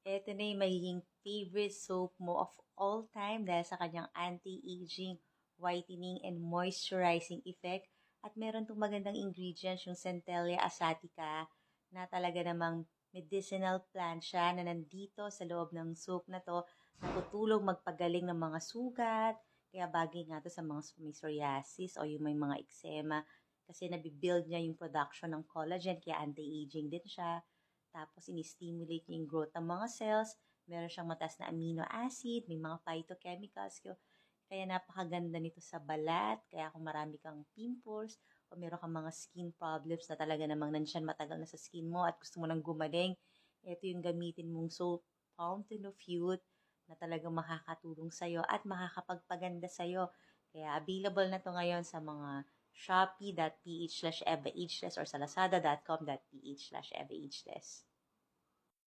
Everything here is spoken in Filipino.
Ito na yung magiging favorite soap mo of all time dahil sa kanyang anti-aging, whitening, and moisturizing effect. At meron itong magandang ingredients, yung Centella asiatica, na talaga namang medicinal plant siya na nandito sa loob ng soap na to, na tutulong magpagaling ng mga sugat. Kaya bagay nga to sa mga may psoriasis o yung may mga eczema kasi nabibuild niya yung production ng collagen, kaya anti-aging din siya. Tapos, ini-stimulate niya yung growth ng mga cells. Meron siyang mataas na amino acid, may mga phytochemicals. Kaya napakaganda nito sa balat. Kaya kung marami kang pimples o meron kang mga skin problems na talaga namang nandiyan matagal na sa skin mo at gusto mo nang gumaling, ito yung gamitin mong soap, Fountain of Youth, na talagang makakatulong sa'yo at makakapagpaganda sa'yo. Kaya available na to ngayon sa mga shopee.ph/evaageless or sa lazada.com.ph/evaageless.